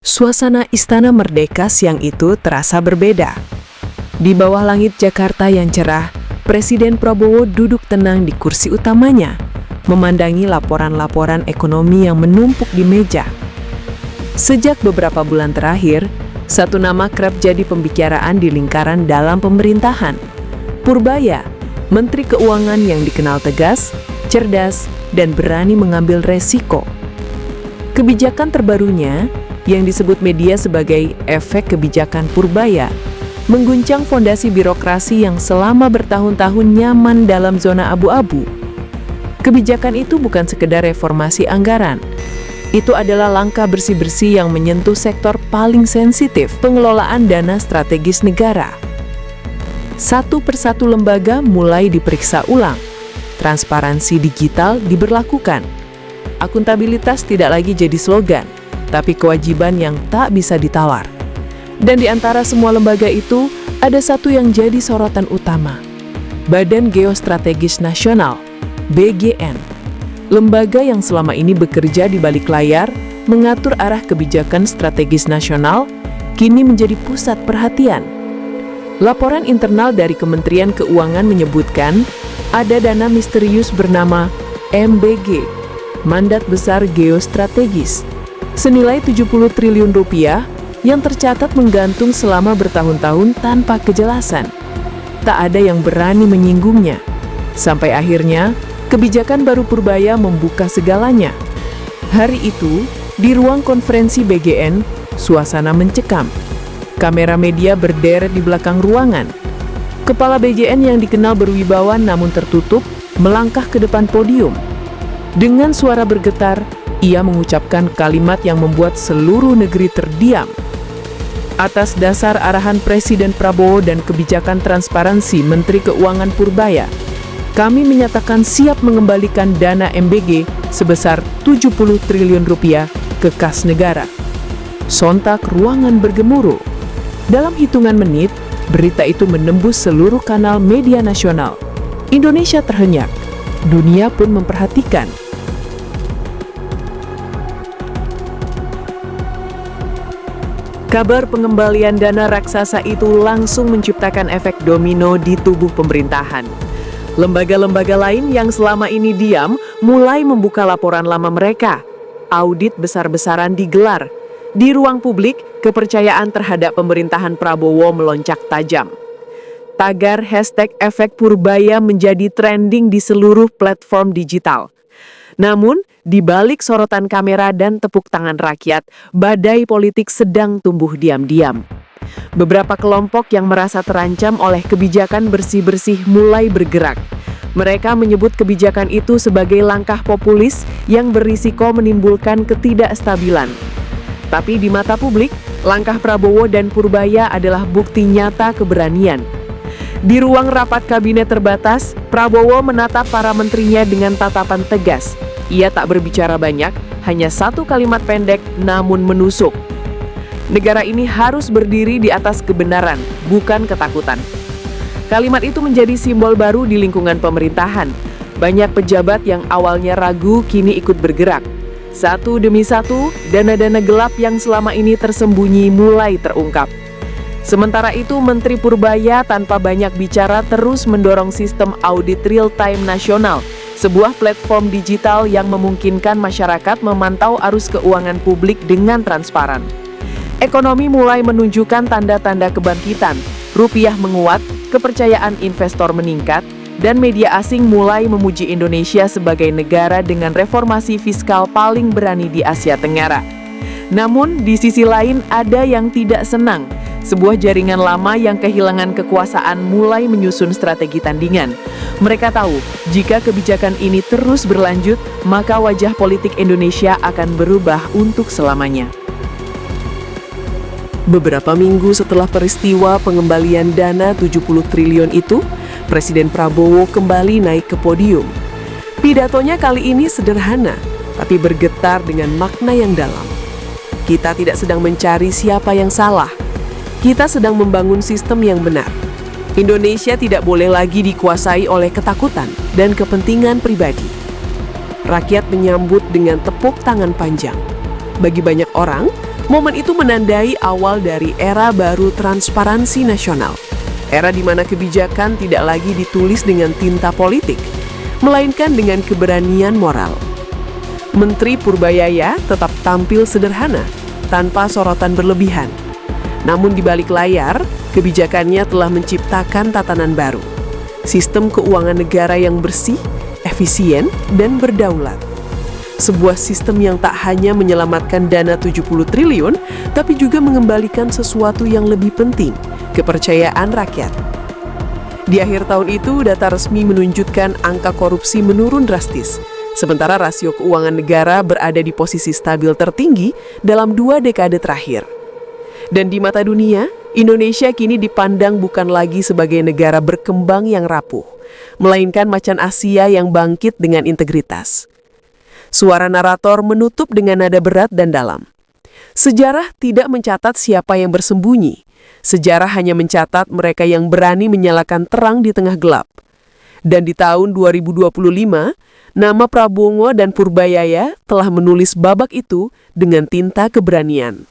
Suasana Istana Merdeka siang itu terasa berbeda. Di bawah langit Jakarta yang cerah, Presiden Prabowo duduk tenang di kursi utamanya, memandangi laporan-laporan ekonomi yang menumpuk di meja. Sejak beberapa bulan terakhir, satu nama kerap jadi pembicaraan di lingkaran dalam pemerintahan. Purbaya, Menteri Keuangan yang dikenal tegas, cerdas, dan berani mengambil resiko. Kebijakan terbarunya, yang disebut media sebagai efek kebijakan Purbaya, mengguncang fondasi birokrasi yang selama bertahun-tahun nyaman dalam zona abu-abu. Kebijakan itu bukan sekedar reformasi anggaran. Itu adalah langkah bersih-bersih yang menyentuh sektor paling sensitif, pengelolaan dana strategis negara. Satu persatu lembaga mulai diperiksa ulang. Transparansi digital diberlakukan. Akuntabilitas tidak lagi jadi slogan, tapi kewajiban yang tak bisa ditawar. Dan di antara semua lembaga itu, ada satu yang jadi sorotan utama. Badan Geostrategis Nasional, BGN. Lembaga yang selama ini bekerja di balik layar, mengatur arah kebijakan strategis nasional, kini menjadi pusat perhatian. Laporan internal dari Kementerian Keuangan menyebutkan, ada dana misterius bernama MBG, Mandat Besar Geostrategis, senilai 70 triliun rupiah yang tercatat menggantung selama bertahun-tahun tanpa kejelasan. Tak ada yang berani menyinggungnya. Sampai akhirnya, kebijakan baru Purbaya membuka segalanya. Hari itu, di ruang konferensi BGN, suasana mencekam. Kamera media berderet di belakang ruangan. Kepala BGN yang dikenal berwibawa namun tertutup, melangkah ke depan podium. Dengan suara bergetar, ia mengucapkan kalimat yang membuat seluruh negeri terdiam. Atas dasar arahan Presiden Prabowo dan kebijakan transparansi Menteri Keuangan Purbaya, kami menyatakan siap mengembalikan dana MBG sebesar 70 triliun rupiah ke kas negara. Sontak ruangan bergemuruh. Dalam hitungan menit, berita itu menembus seluruh kanal media nasional. Indonesia terhenyak. Dunia pun memperhatikan. Kabar pengembalian dana raksasa itu langsung menciptakan efek domino di tubuh pemerintahan. Lembaga-lembaga lain yang selama ini diam mulai membuka laporan lama mereka. Audit besar-besaran digelar. Di ruang publik, kepercayaan terhadap pemerintahan Prabowo melonjak tajam. Tagar hashtag efek Purbaya menjadi trending di seluruh platform digital. Namun, di balik sorotan kamera dan tepuk tangan rakyat, badai politik sedang tumbuh diam-diam. Beberapa kelompok yang merasa terancam oleh kebijakan bersih-bersih mulai bergerak. Mereka menyebut kebijakan itu sebagai langkah populis yang berisiko menimbulkan ketidakstabilan. Tapi di mata publik, langkah Prabowo dan Purbaya adalah bukti nyata keberanian. Di ruang rapat kabinet terbatas, Prabowo menatap para menterinya dengan tatapan tegas. Ia tak berbicara banyak, hanya satu kalimat pendek namun menusuk. Negara ini harus berdiri di atas kebenaran, bukan ketakutan. Kalimat itu menjadi simbol baru di lingkungan pemerintahan. Banyak pejabat yang awalnya ragu kini ikut bergerak. Satu demi satu, dana-dana gelap yang selama ini tersembunyi mulai terungkap. Sementara itu, Menteri Purbaya tanpa banyak bicara terus mendorong sistem audit real-time nasional, sebuah platform digital yang memungkinkan masyarakat memantau arus keuangan publik dengan transparan. Ekonomi mulai menunjukkan tanda-tanda kebangkitan, rupiah menguat, kepercayaan investor meningkat, dan media asing mulai memuji Indonesia sebagai negara dengan reformasi fiskal paling berani di Asia Tenggara. Namun, di sisi lain ada yang tidak senang. Sebuah jaringan lama yang kehilangan kekuasaan mulai menyusun strategi tandingan. Mereka tahu, jika kebijakan ini terus berlanjut, maka wajah politik Indonesia akan berubah untuk selamanya. Beberapa minggu setelah peristiwa pengembalian dana 70 triliun itu, Presiden Prabowo kembali naik ke podium. Pidatonya kali ini sederhana, tapi bergetar dengan makna yang dalam. Kita tidak sedang mencari siapa yang salah. Kita sedang membangun sistem yang benar. Indonesia tidak boleh lagi dikuasai oleh ketakutan dan kepentingan pribadi. Rakyat menyambut dengan tepuk tangan panjang. Bagi banyak orang, Momen itu menandai awal dari era baru transparansi nasional. Era di mana kebijakan tidak lagi ditulis dengan tinta politik, melainkan dengan keberanian moral. Menteri Purbajaya tetap tampil sederhana, tanpa sorotan berlebihan. Namun di balik layar, kebijakannya telah menciptakan tatanan baru. Sistem keuangan negara yang bersih, efisien, dan berdaulat. Sebuah sistem yang tak hanya menyelamatkan dana 70 triliun, tapi juga mengembalikan sesuatu yang lebih penting, kepercayaan rakyat. Di akhir tahun itu, data resmi menunjukkan angka korupsi menurun drastis, sementara rasio keuangan negara berada di posisi stabil tertinggi dalam 2 dekade terakhir. Dan di mata dunia, Indonesia kini dipandang bukan lagi sebagai negara berkembang yang rapuh, melainkan macan Asia yang bangkit dengan integritas. Suara narator menutup dengan nada berat dan dalam. Sejarah tidak mencatat siapa yang bersembunyi. Sejarah hanya mencatat mereka yang berani menyalakan terang di tengah gelap. Dan di tahun 2025, nama Prabowo dan Purbajaya telah menulis babak itu dengan tinta keberanian.